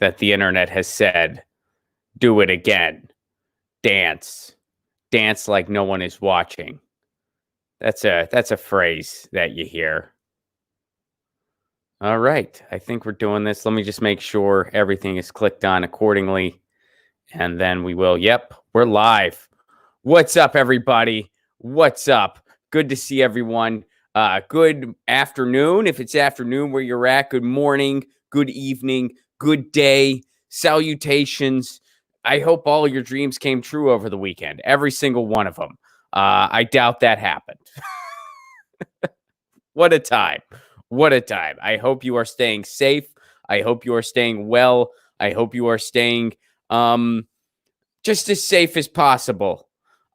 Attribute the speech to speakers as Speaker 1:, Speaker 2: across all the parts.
Speaker 1: that the internet has said, do it again. Dance. Dance like no one is watching. That's a phrase that you hear. All right. I think we're doing this. Let me just make sure everything is clicked on accordingly. And then we will. Yep, we're live. What's up, everybody? What's up? Good to see everyone. Good afternoon. If it's afternoon where you're at, good morning, good evening, good day, salutations. I hope all your dreams came true over the weekend. Every single one of them. I doubt that happened. What a time. What a time. I hope you are staying safe. I hope you are staying well. I hope you are staying just as safe as possible.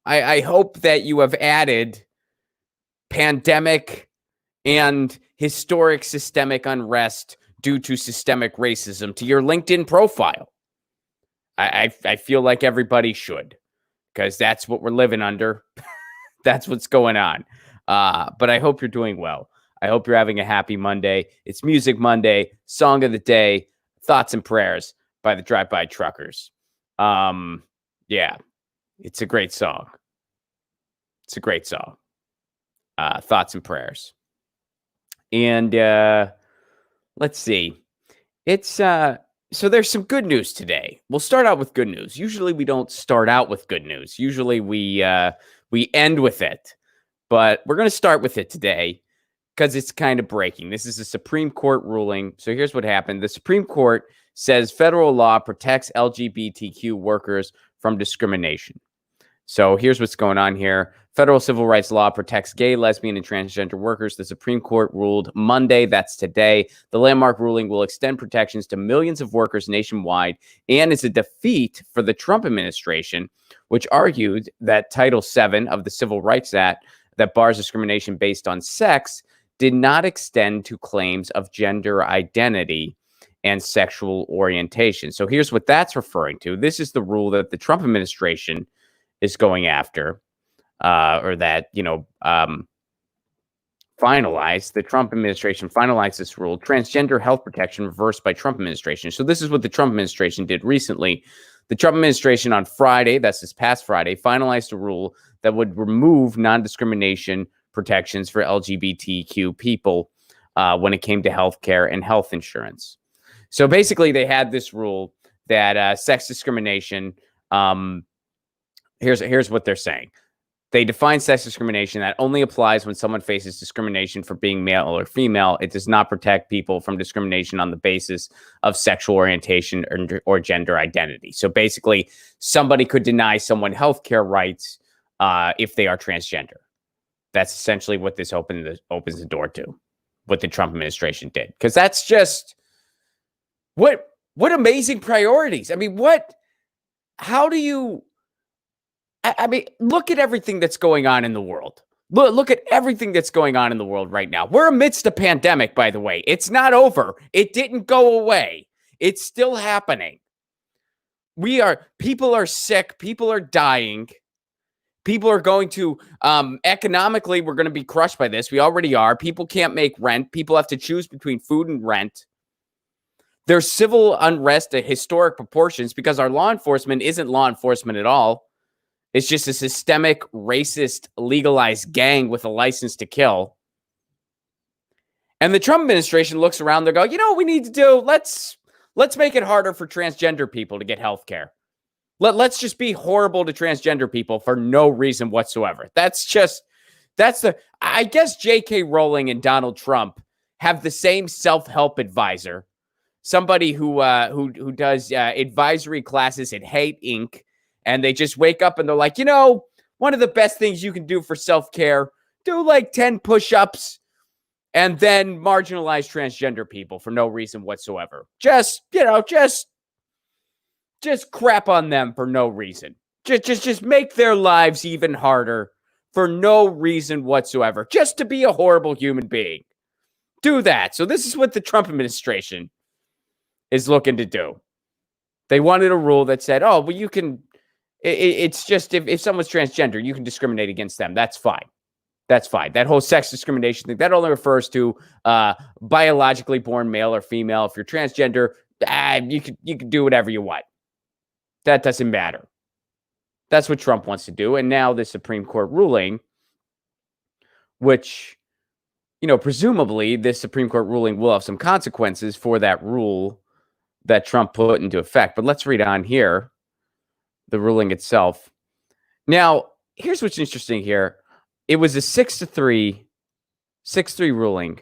Speaker 1: I hope that you have added pandemic and historic systemic unrest due to systemic racism to your LinkedIn profile. I feel like everybody should, because that's what we're living under. That's what's going on. But I hope you're doing well. I hope you're having a happy Monday. It's Music Monday, Song of the Day, Thoughts and Prayers by the Drive-By Truckers. Yeah, it's a great song. It's a great song. Thoughts and Prayers. And let's see. It's so there's some good news today. We'll start out with good news. Usually we don't start out with good news. Usually we end with it. But we're going to start with it today because it's kind of breaking. This is a Supreme Court ruling. So here's what happened. The Supreme Court says federal law protects LGBTQ workers from discrimination. So here's what's going on here. Federal civil rights law protects gay, lesbian, and transgender workers. The Supreme Court ruled Monday, that's today. The landmark ruling will extend protections to millions of workers nationwide and is a defeat for the Trump administration, which argued that Title VII of the Civil Rights Act that bars discrimination based on sex did not extend to claims of gender identity and sexual orientation. So here's what that's referring to. This is the rule that the Trump administration is going after, or that, finalized. The Trump administration finalized this rule, transgender health protection reversed by Trump administration. So this is what the Trump administration did recently. The Trump administration on Friday, that's this past Friday, finalized a rule that would remove non-discrimination protections for LGBTQ people when it came to healthcare and health insurance. So basically, they had this rule that sex discrimination. Here's what they're saying. They define sex discrimination that only applies when someone faces discrimination for being male or female. It does not protect people from discrimination on the basis of sexual orientation or gender identity. So basically, somebody could deny someone healthcare rights if they are transgender. That's essentially what this opens the door to, what the Trump administration did. Because that's just what amazing priorities. I mean, how do you... I mean, look at everything that's going on in the world. Look at everything that's going on in the world right now. We're amidst a pandemic, by the way. It's not over. It didn't go away. It's still happening. People are sick. People are dying. People are going to, economically, we're going to be crushed by this. We already are. People can't make rent. People have to choose between food and rent. There's civil unrest at historic proportions because our law enforcement isn't law enforcement at all. It's just a systemic, racist, legalized gang with a license to kill. And the Trump administration looks around, they go, you know what we need to do? Let's make it harder for transgender people to get health care. Let's just be horrible to transgender people for no reason whatsoever. I guess J.K. Rowling and Donald Trump have the same self-help advisor, somebody who does advisory classes at Hate Inc., and they just wake up and they're like, one of the best things you can do for self-care, do like 10 push-ups and then marginalize transgender people for no reason whatsoever. Just crap on them for no reason. Just make their lives even harder for no reason whatsoever. Just to be a horrible human being. Do that. So this is what the Trump administration is looking to do. They wanted a rule that said, oh, well, you can... It's just if someone's transgender, you can discriminate against them. That's fine. That's fine. That whole sex discrimination thing, that only refers to biologically born male or female. If you're transgender, You could do whatever you want. That doesn't matter. That's what Trump wants to do. And now the Supreme Court ruling, which, presumably this Supreme Court ruling will have some consequences for that rule that Trump put into effect. But let's read on here, the ruling itself. Now, here's what's interesting here. It was a 6-3 ruling.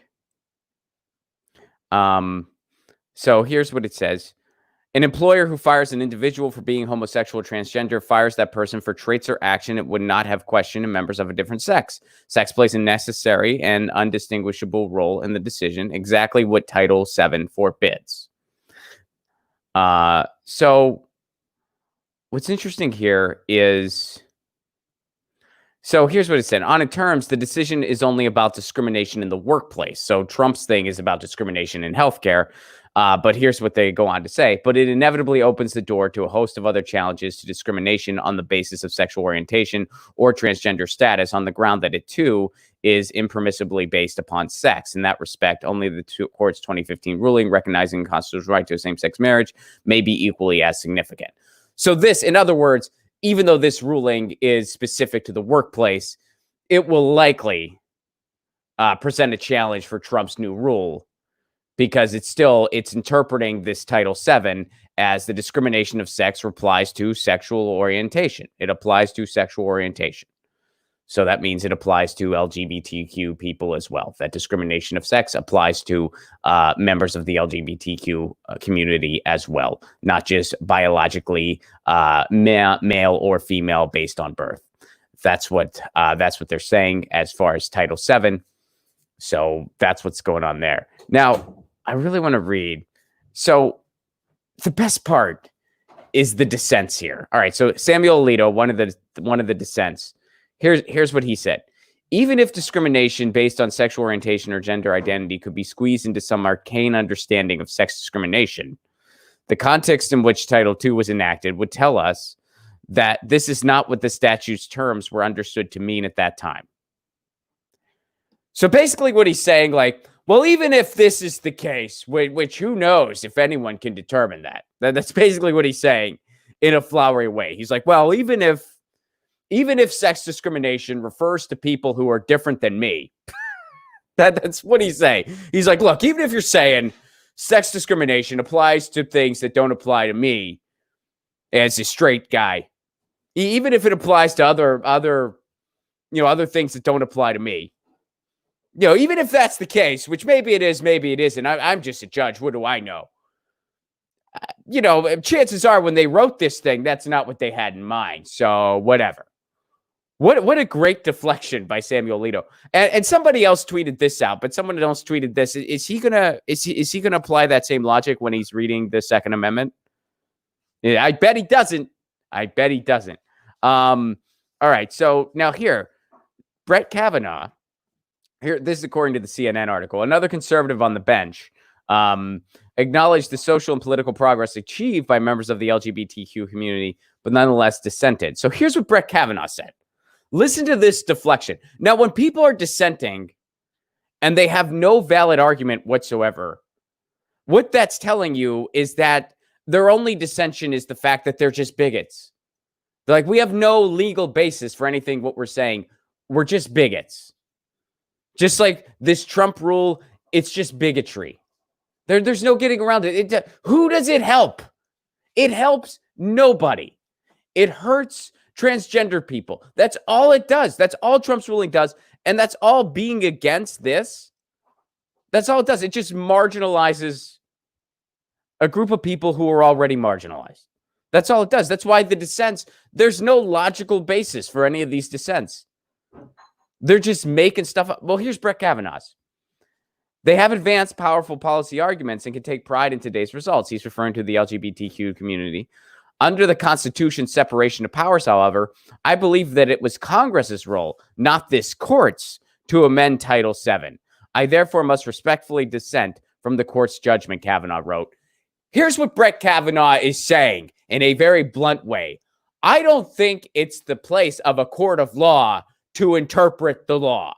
Speaker 1: So here's what it says. An employer who fires an individual for being homosexual or transgender fires that person for traits or action it would not have questioned in members of a different sex. Sex plays a necessary and undistinguishable role in the decision, exactly what Title VII forbids. So what's interesting here is, so here's what it said. On terms, the decision is only about discrimination in the workplace. So Trump's thing is about discrimination in healthcare. But here's what they go on to say. But it inevitably opens the door to a host of other challenges to discrimination on the basis of sexual orientation or transgender status on the ground that it, too, is impermissibly based upon sex. In that respect, only the court's 2015 ruling recognizing the constitutional right to a same-sex marriage may be equally as significant. So this, in other words, even though this ruling is specific to the workplace, it will likely present a challenge for Trump's new rule, because it's interpreting this Title VII as the discrimination of sex applies to sexual orientation. It applies to sexual orientation. So that means it applies to LGBTQ people as well. That discrimination of sex applies to members of the LGBTQ community as well, not just biologically male or female based on birth. That's what they're saying as far as Title VII. So that's what's going on there. Now, I really want to read. So the best part is the dissents here. All right. So Samuel Alito, one of the dissents, here's what he said. Even if discrimination based on sexual orientation or gender identity could be squeezed into some arcane understanding of sex discrimination, the context in which Title II was enacted would tell us that this is not what the statute's terms were understood to mean at that time. So basically what he's saying, like, well, even if this is the case, which who knows if anyone can determine that. That's basically what he's saying in a flowery way. He's like, well, even if sex discrimination refers to people who are different than me, that's what he's saying. He's like, look, even if you're saying sex discrimination applies to things that don't apply to me as a straight guy, even if it applies to other things that don't apply to me, even if that's the case, which maybe it is, maybe it isn't. I'm just a judge. What do I know? Chances are when they wrote this thing, that's not what they had in mind. So whatever. What a great deflection by Samuel Alito. And somebody else tweeted this out, but someone else tweeted this. Is he gonna apply that same logic when he's reading the Second Amendment? Yeah, I bet he doesn't. All right. So now here, Brett Kavanaugh. Here, this is according to the CNN article. Another conservative on the bench acknowledged the social and political progress achieved by members of the LGBTQ community, but nonetheless dissented. So here's what Brett Kavanaugh said. Listen to this deflection. Now, when people are dissenting and they have no valid argument whatsoever, what that's telling you is that their only dissension is the fact that they're just bigots. They're like, we have no legal basis for anything what we're saying. We're just bigots. Just like this Trump rule, it's just bigotry. There's no getting around it. Who does it help? It helps nobody. It hurts transgender people. That's all it does. That's all Trump's ruling does. And that's all being against this. That's all it does. It just marginalizes a group of people who are already marginalized. That's all it does. That's why the dissents, there's no logical basis for any of these dissents. They're just making stuff up. Well, here's Brett Kavanaugh's. They have advanced, powerful policy arguments and can take pride in today's results. He's referring to the LGBTQ community. Under the Constitution's separation of powers, however, I believe that it was Congress's role, not this court's, to amend Title VII. I therefore must respectfully dissent from the court's judgment, Kavanaugh wrote. Here's what Brett Kavanaugh is saying in a very blunt way. I don't think it's the place of a court of law to interpret the law.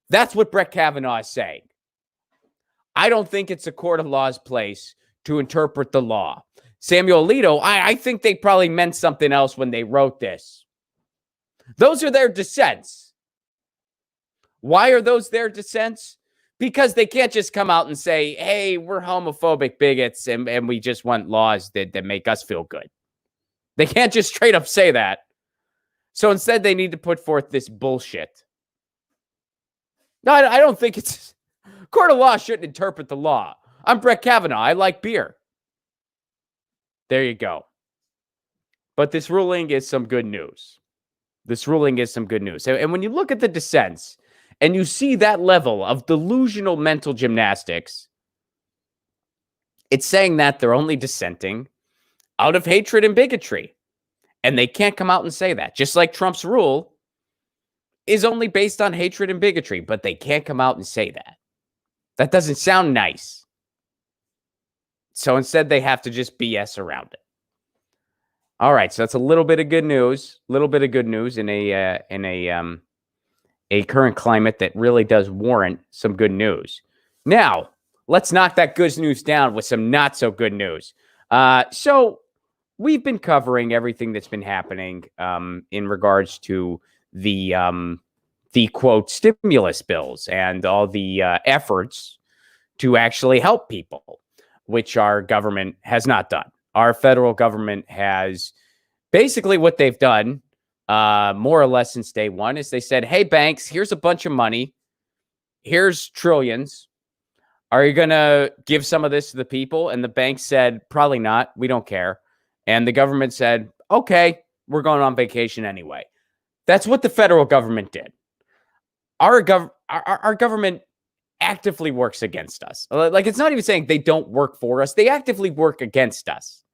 Speaker 1: That's what Brett Kavanaugh is saying. I don't think it's a court of law's place to interpret the law. Samuel Alito, I think they probably meant something else when they wrote this. Those are their dissents. Why are those their dissents? Because they can't just come out and say, hey, we're homophobic bigots and we just want laws that make us feel good. They can't just straight up say that. So instead, they need to put forth this bullshit. No, I don't think it's... Court of law shouldn't interpret the law. I'm Brett Kavanaugh. I like beer. There you go. But this ruling is some good news. This ruling is some good news. And when you look at the dissents and you see that level of delusional mental gymnastics, it's saying that they're only dissenting out of hatred and bigotry. And they can't come out and say that. Just like Trump's rule is only based on hatred and bigotry, but they can't come out and say that. That doesn't sound nice. So instead, they have to just BS around it. All right, so that's a little bit of good news. A little bit of good news in a current climate that really does warrant some good news. Now, let's knock that good news down with some not so good news. So we've been covering everything that's been happening in regards to the quote stimulus bills and all the efforts to actually help people, which our government has not done. Our federal government has basically what they've done more or less since day one is they said, hey, banks, here's a bunch of money. Here's trillions. Are you going to give some of this to the people? And the banks said, probably not. We don't care. And the government said, okay, we're going on vacation anyway. That's what the federal government did. Our government actively works against us. Like, it's not even saying they don't work for us. They actively work against us.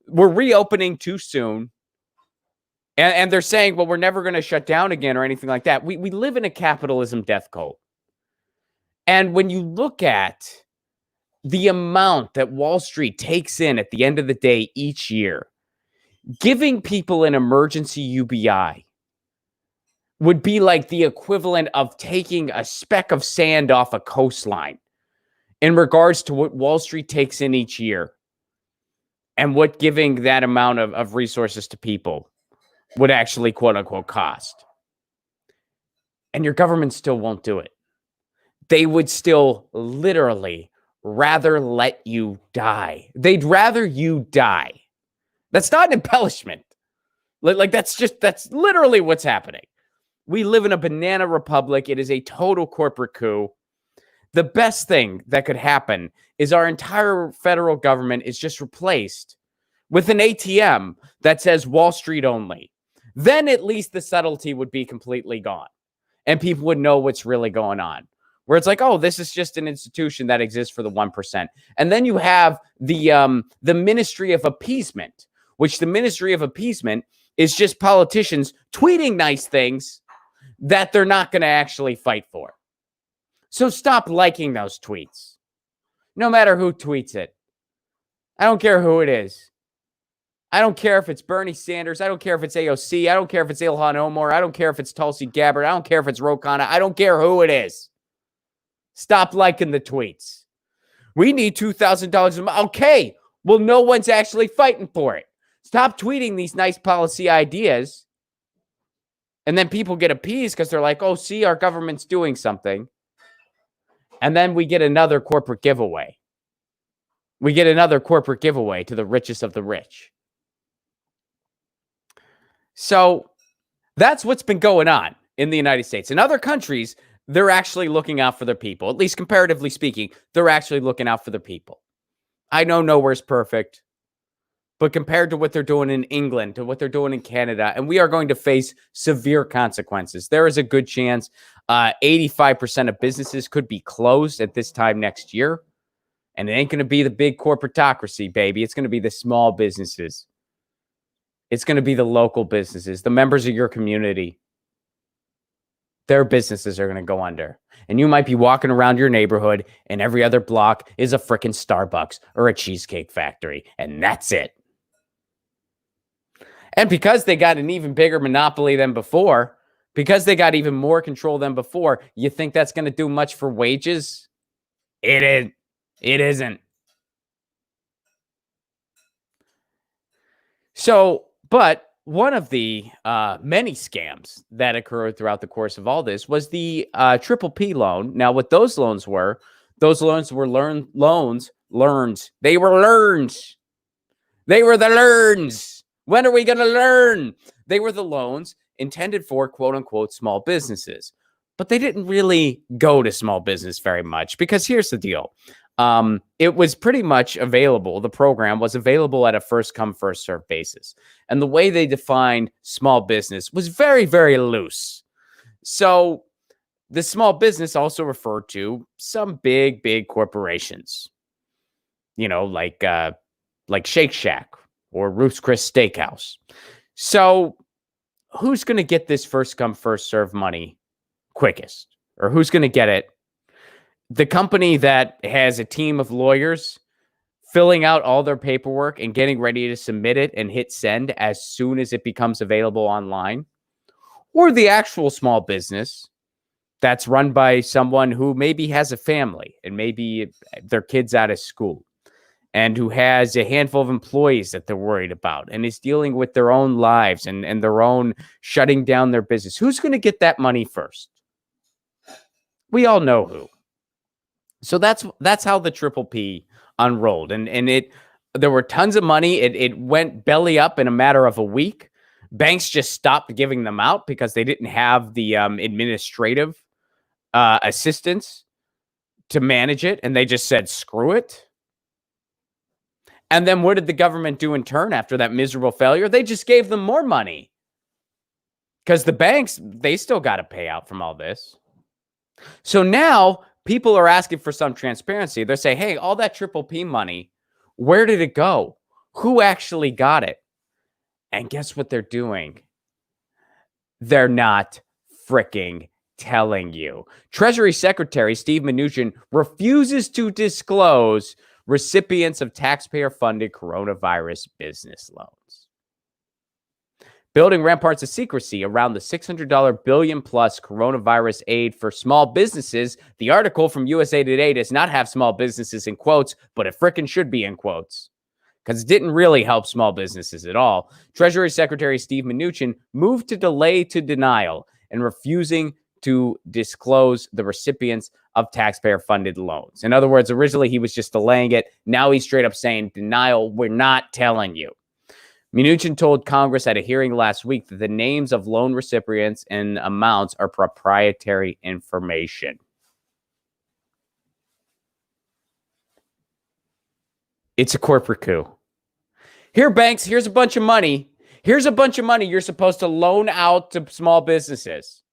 Speaker 1: We're reopening too soon. And they're saying, well, we're never going to shut down again or anything like that. We live in a capitalism death cult. And when you look at the amount that Wall Street takes in at the end of the day each year, giving people an emergency UBI would be like the equivalent of taking a speck of sand off a coastline in regards to what Wall Street takes in each year and what giving that amount of resources to people would actually, quote unquote, cost. And your government still won't do it. They would still literally rather let you die. They'd rather you die. That's not an embellishment. Like that's literally what's happening. We live in a banana republic. It is a total corporate coup. The best thing that could happen is our entire federal government is just replaced with an ATM that says Wall Street only. Then at least the subtlety would be completely gone and people would know what's really going on. Where it's like, oh, this is just an institution that exists for the 1%. And then you have the Ministry of Appeasement, which the Ministry of Appeasement is just politicians tweeting nice things that they're not going to actually fight for. So stop liking those tweets. No matter who tweets it. I don't care who it is. I don't care if it's Bernie Sanders. I don't care if it's AOC. I don't care if it's Ilhan Omar. I don't care if it's Tulsi Gabbard. I don't care if it's Ro Khanna. I don't care who it is. Stop liking the tweets. We need $2,000 a month. Okay, well, no one's actually fighting for it. Stop tweeting these nice policy ideas. And then people get appeased because they're like, oh, see, our government's doing something. And then we get another corporate giveaway. We get another corporate giveaway to the richest of the rich. So that's what's been going on in the United States. In other countries, they're actually looking out for their people. At least comparatively speaking, they're actually looking out for their people. I know nowhere's perfect, but compared to what they're doing in England, to what they're doing in Canada, and we are going to face severe consequences. There is a good chance 85% of businesses could be closed at this time next year. And it ain't going to be the big corporatocracy, baby. It's going to be the small businesses. It's going to be the local businesses, the members of your community. Their businesses are going to go under. And you might be walking around your neighborhood and every other block is a freaking Starbucks or a Cheesecake Factory. And that's it. And because they got an even bigger monopoly than before, because they got even more control than before, you think that's going to do much for wages? It isn't. But one of the many scams that occurred throughout the course of all this was the PPP loan. Now, what those loans were loans. They were learns. They were the learns. When are we going to learn? They were the loans intended for quote unquote small businesses, but they didn't really go to small business very much because here's the deal. It was pretty much available. The program was available at a first come, first serve basis. And the way they defined small business was very, very loose. So the small business also referred to some big, big corporations, like Shake Shack or Ruth's Chris Steakhouse. So who's going to get this first come, first serve money quickest? Or who's going to get it? The company that has a team of lawyers filling out all their paperwork and getting ready to submit it and hit send as soon as it becomes available online? Or the actual small business that's run by someone who maybe has a family and maybe their kid's out of school and who has a handful of employees that they're worried about and is dealing with their own lives and their own shutting down their business? Who's going to get that money first? We all know who. So that's how the PPP unrolled. And there were tons of money. It went belly up in a matter of a week. Banks just stopped giving them out because they didn't have the administrative assistance to manage it. And they just said, screw it. And then what did the government do in turn after that miserable failure? They just gave them more money because the banks, they still got to pay out from all this. So now people are asking for some transparency. They're saying, hey, all that PPP money, where did it go? Who actually got it? And guess what they're doing? They're not freaking telling you. Treasury Secretary Steve Mnuchin refuses to disclose recipients of taxpayer-funded coronavirus business loans. Building ramparts of secrecy around the $600 billion-plus coronavirus aid for small businesses, the article from USA Today does not have small businesses in quotes, but it frickin' should be in quotes because it didn't really help small businesses at all. Treasury Secretary Steve Mnuchin moved to delay to denial and refusing to disclose the recipients of taxpayer-funded loans. In other words, originally he was just delaying it. Now he's straight up saying, denial, we're not telling you. Mnuchin told Congress at a hearing last week that the names of loan recipients and amounts are proprietary information. It's a corporate coup. Here, banks, here's a bunch of money. Here's a bunch of money you're supposed to loan out to small businesses.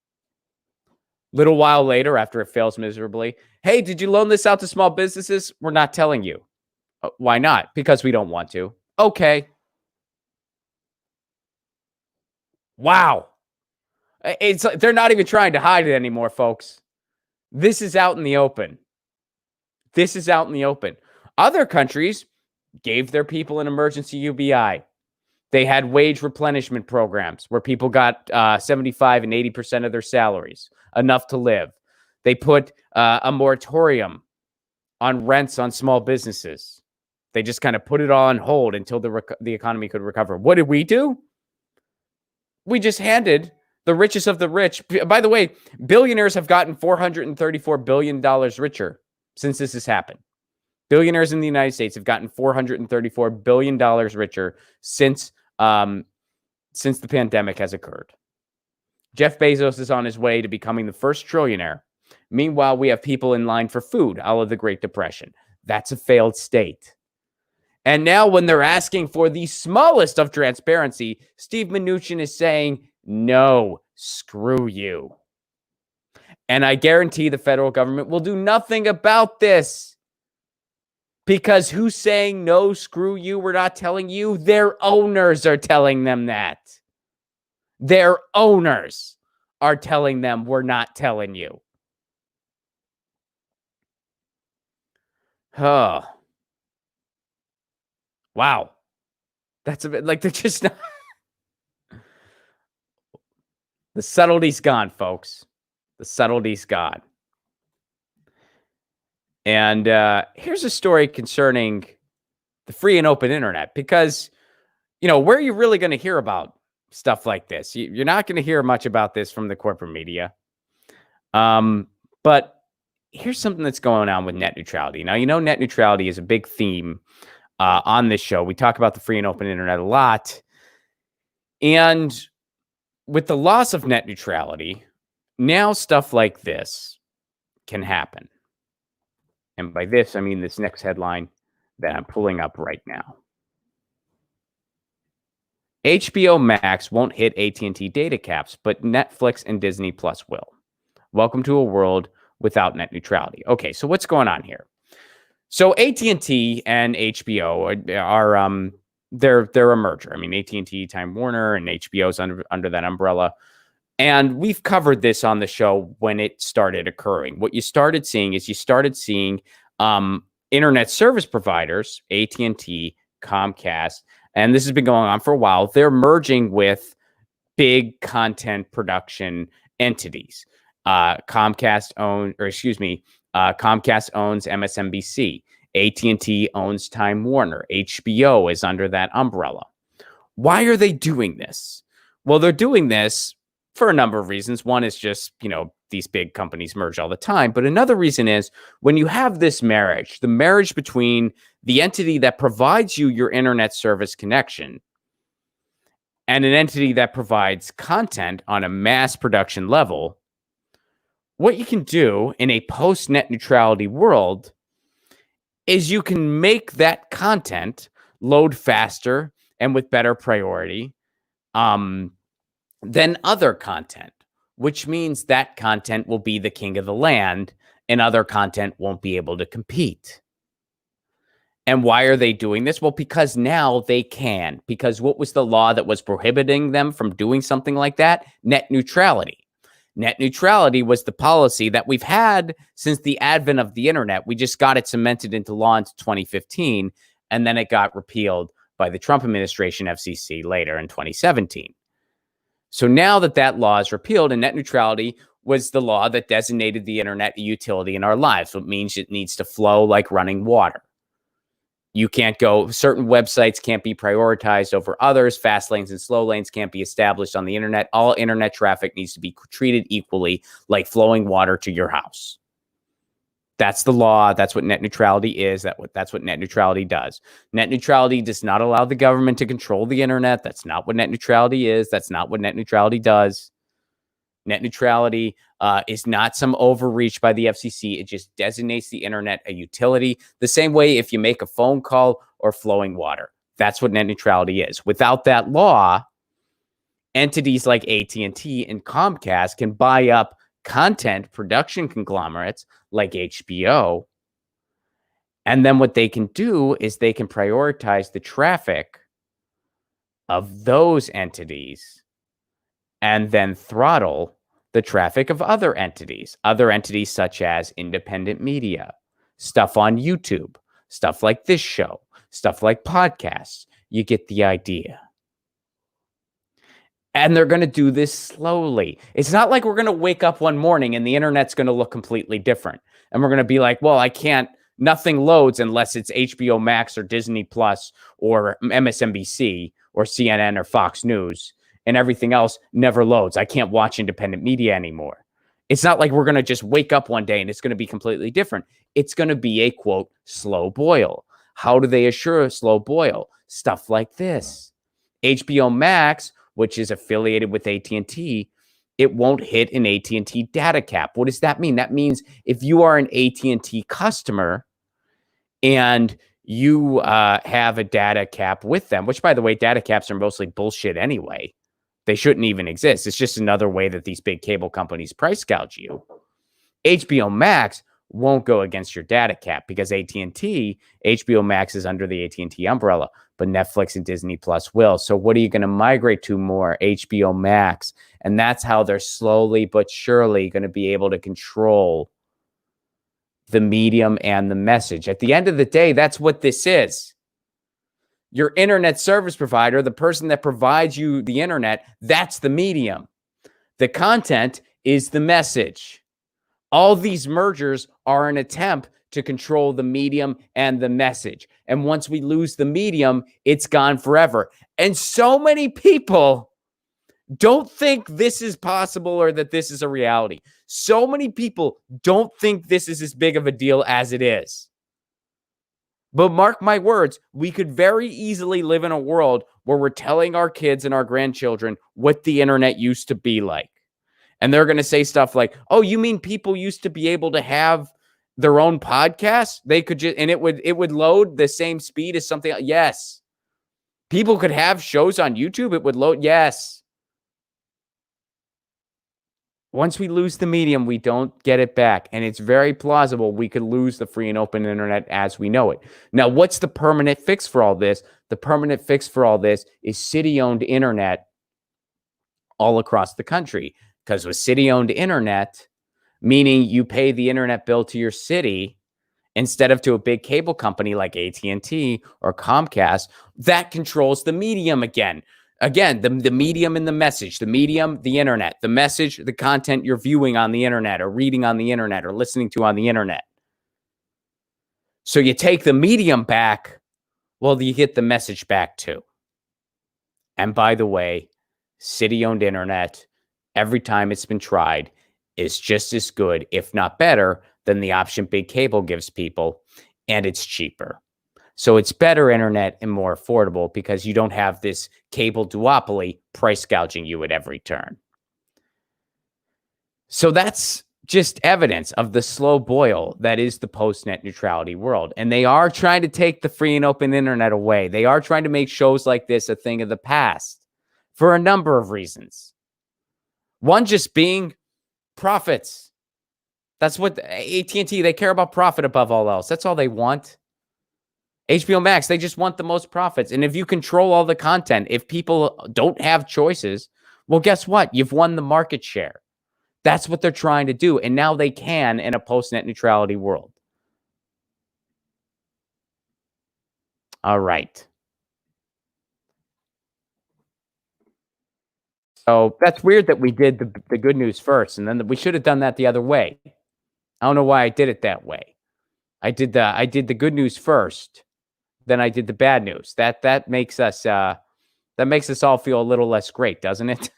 Speaker 1: Little while later, after it fails miserably, hey, did you loan this out to small businesses? We're not telling you. Why not? Because we don't want to. Okay. Wow. They're not even trying to hide it anymore, folks. This is out in the open. This is out in the open. Other countries gave their people an emergency UBI. They had wage replenishment programs where people got 75 and 80% of their salaries, enough to live. They put a moratorium on rents on small businesses. They just kind of put it all on hold until the economy could recover. What did we do? We just handed the richest of the rich. By the way, billionaires have gotten $434 billion richer since this has happened. Billionaires in the United States have gotten $434 billion richer since the pandemic has occurred. Jeff Bezos is on his way to becoming the first trillionaire. Meanwhile, we have people in line for food, a la the Great Depression. That's a failed state. And now when they're asking for the smallest of transparency, Steve Mnuchin is saying, no, screw you. And I guarantee the federal government will do nothing about this. Because who's saying, no, screw you, we're not telling you? Their owners are telling them that. Their owners are telling them, we're not telling you. Oh. Wow. That's a bit like they're just not. The subtlety's gone, folks. The subtlety's gone. And here's a story concerning the free and open internet, because where are you really going to hear about stuff like this? You're not going to hear much about this from the corporate media. But here's something that's going on with net neutrality. Now, net neutrality is a big theme on this show. We talk about the free and open internet a lot. And with the loss of net neutrality, now stuff like this can happen. And by this, I mean this next headline that I'm pulling up right now. HBO Max won't hit AT&T data caps, but Netflix and Disney Plus will. Welcome to a world without net neutrality. Okay, so what's going on here? So AT&T and HBO are they're a merger. I mean, AT&T, Time Warner, and HBO's under that umbrella. And we've covered this on the show when it started occurring. What you started seeing internet service providers, AT&T, Comcast, and this has been going on for a while. They're merging with big content production entities. Comcast owns MSNBC. AT&T owns Time Warner. HBO is under that umbrella. Why are they doing this? Well, they're doing this for a number of reasons. One is just, these big companies merge all the time. But another reason is when you have this marriage, the marriage between the entity that provides you your internet service connection and an entity that provides content on a mass production level, what you can do in a post-net neutrality world is you can make that content load faster and with better priority than other content, which means that content will be the king of the land and other content won't be able to compete. And why are they doing this? Well, because now they can. Because what was the law that was prohibiting them from doing something like that? Net neutrality. Net neutrality was the policy that we've had since the advent of the internet. We just got it cemented into law in 2015, and then it got repealed by the Trump administration, FCC, later in 2017. So now that law is repealed, and net neutrality was the law that designated the internet a utility in our lives. So it means it needs to flow like running water. You can't certain websites can't be prioritized over others. Fast lanes and slow lanes can't be established on the internet. All internet traffic needs to be treated equally like flowing water to your house. That's the law. That's what net neutrality is. That's what net neutrality does. Net neutrality does not allow the government to control the internet. That's not what net neutrality is. That's not what net neutrality does. Net neutrality is not some overreach by the FCC. It just designates the internet a utility. The same way if you make a phone call or flowing water. That's what net neutrality is. Without that law, entities like AT&T and Comcast can buy up content production conglomerates like HBO. And then what they can do is they can prioritize the traffic of those entities and then throttle the traffic of other entities such as independent media, stuff on YouTube, stuff like this show, stuff like podcasts. You get the idea. And they're going to do this slowly. It's not like we're going to wake up one morning and the internet's going to look completely different. And we're going to be like, well, nothing loads unless it's HBO Max or Disney Plus or MSNBC or CNN or Fox News. And everything else never loads. I can't watch independent media anymore. It's not like we're going to just wake up one day and it's going to be completely different. It's going to be a, quote, slow boil. How do they assure a slow boil? Stuff like this. HBO Max, which is affiliated with AT&T, it won't hit an AT&T data cap. What does that mean? That means if you are an AT&T customer and you have a data cap with them, which, by the way, data caps are mostly bullshit anyway. They shouldn't even exist. It's just another way that these big cable companies price gouge you. HBO Max won't go against your data cap because HBO Max is under the AT&T umbrella, but Netflix and Disney Plus will. So what are you going to migrate to more? HBO Max. And that's how they're slowly but surely going to be able to control the medium and the message. At the end of the day, that's what this is. Your internet service provider, the person that provides you the internet, that's the medium. The content is the message. All these mergers are an attempt to control the medium and the message. And once we lose the medium, it's gone forever. And so many people don't think this is possible or that this is a reality. So many people don't think this is as big of a deal as it is. But mark my words, we could very easily live in a world where we're telling our kids and our grandchildren what the internet used to be like. And they're going to say stuff like, oh, you mean people used to be able to have their own podcasts? They could just, and it would load the same speed as something else. Yes. People could have shows on YouTube. It would load. Yes. Once we lose the medium, we don't get it back. And it's very plausible we could lose the free and open internet as we know it. Now, what's the permanent fix for all this? The permanent fix for all this is city-owned internet all across the country. Because with city-owned internet, meaning you pay the internet bill to your city instead of to a big cable company like AT&T or Comcast, that controls the medium again. Again, the medium and the message, the medium, the internet, the message, the content you're viewing on the internet or reading on the internet or listening to on the internet. So you take the medium back, well, you get the message back too. And by the way, city-owned internet, every time it's been tried, is just as good, if not better, than the option big cable gives people, and it's cheaper. So it's better internet and more affordable because you don't have this cable duopoly price gouging you at every turn. So that's just evidence of the slow boil that is the post-net neutrality world. And they are trying to take the free and open internet away. They are trying to make shows like this a thing of the past for a number of reasons. One just being profits. That's what AT&T, they care about profit above all else. That's all they want. HBO Max, they just want the most profits. And if you control all the content, if people don't have choices, well, guess what? You've won the market share. That's what they're trying to do. And now they can in a post-net neutrality world. All right. So that's weird that we did the good news first, and then we should have done that the other way. I don't know why I did it that way. I did the good news first, then I did the bad news. That makes us all feel a little less great, doesn't it?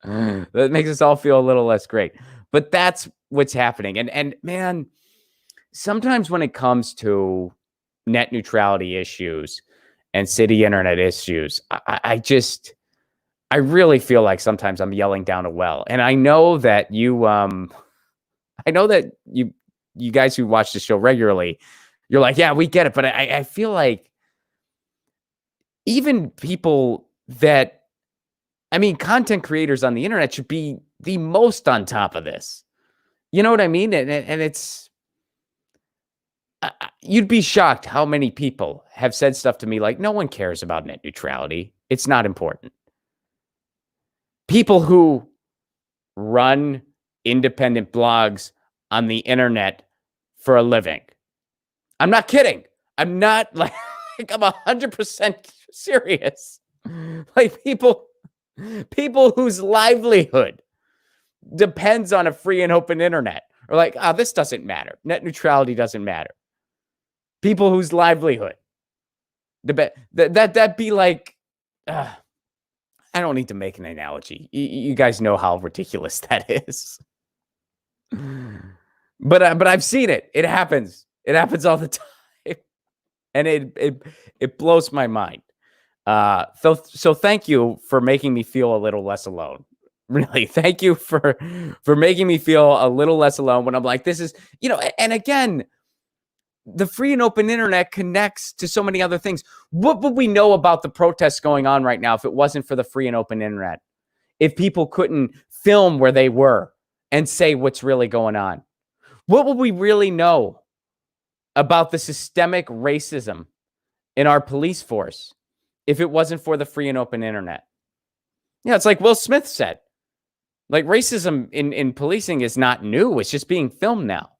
Speaker 1: That makes us all feel a little less great. But that's what's happening. And man, sometimes when it comes to net neutrality issues and city internet issues, I really feel like sometimes I'm yelling down a well. And I know that you guys who watch the show regularly, you're like, yeah, we get it. But I feel like even people that, content creators on the internet should be the most on top of this. You know what I mean? And it's, you'd be shocked how many people have said stuff to me like, no one cares about net neutrality. It's not important. People who run independent blogs on the internet for a living. I'm not kidding. I'm not like I'm 100% serious. Like people whose livelihood depends on a free and open internet are like, this doesn't matter. Net neutrality doesn't matter. People whose livelihood, that'd be like, I don't need to make an analogy. You guys know how ridiculous that is. But I've seen it. It happens. It happens all the time, and it blows my mind. So thank you for making me feel a little less alone. Really, thank you for making me feel a little less alone when I'm like, this is, and again, the free and open internet connects to so many other things. What would we know about the protests going on right now if it wasn't for the free and open internet? If people couldn't film where they were and say what's really going on? What would we really know about the systemic racism in our police force if it wasn't for the free and open internet? Yeah, it's like Will Smith said. Like, racism in policing is not new. It's just being filmed now.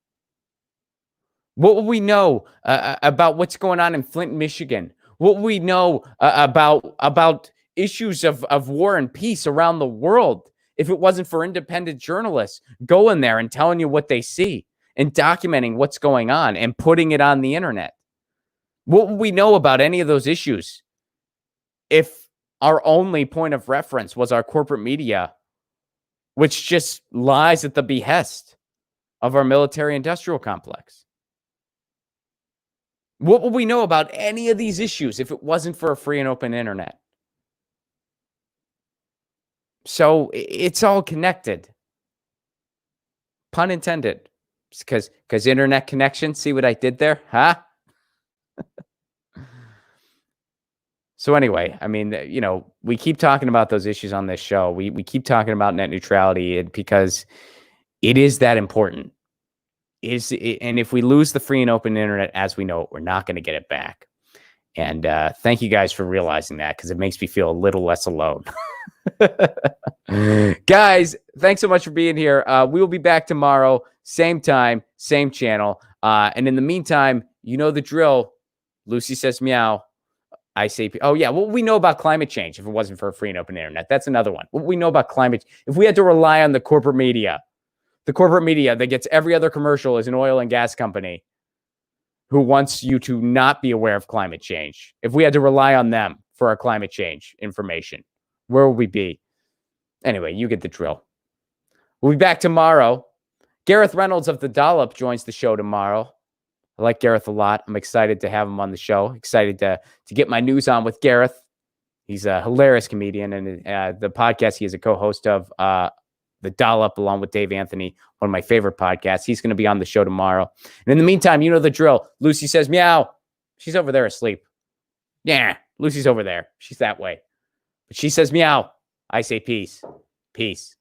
Speaker 1: What will we know about what's going on in Flint, Michigan? What will we know about issues of war and peace around the world if it wasn't for independent journalists going there and telling you what they see and documenting what's going on and putting it on the internet? What would we know about any of those issues if our only point of reference was our corporate media, which just lies at the behest of our military industrial complex? What would we know about any of these issues if it wasn't for a free and open internet? So it's all connected. Pun intended. Because internet connection. See what I did there? Huh? So anyway, I mean, we keep talking about those issues on this show. We keep talking about net neutrality because it is that important. And if we lose the free and open internet as we know it, we're not going to get it back. And thank you guys for realizing that, because it makes me feel a little less alone. Guys, thanks so much for being here. We will be back tomorrow, same time, same channel. And in the meantime, you know the drill. Lucy says meow. I say, oh yeah, what we know about climate change if it wasn't for a free and open internet. That's another one. What we know about climate, if we had to rely on the corporate media that gets every other commercial is an oil and gas company who wants you to not be aware of climate change. If we had to rely on them for our climate change information, where would we be? Anyway, you get the drill. We'll be back tomorrow. Gareth Reynolds of The Dollop joins the show tomorrow. I like Gareth a lot. I'm excited to have him on the show. Excited to get my news on with Gareth. He's a hilarious comedian, and the podcast he is a co-host of, The Dollop, along with Dave Anthony, one of my favorite podcasts. He's going to be on the show tomorrow. And in the meantime, you know the drill. Lucy says meow. She's over there asleep. Yeah, Lucy's over there. She's that way. But she says meow. I say peace. Peace.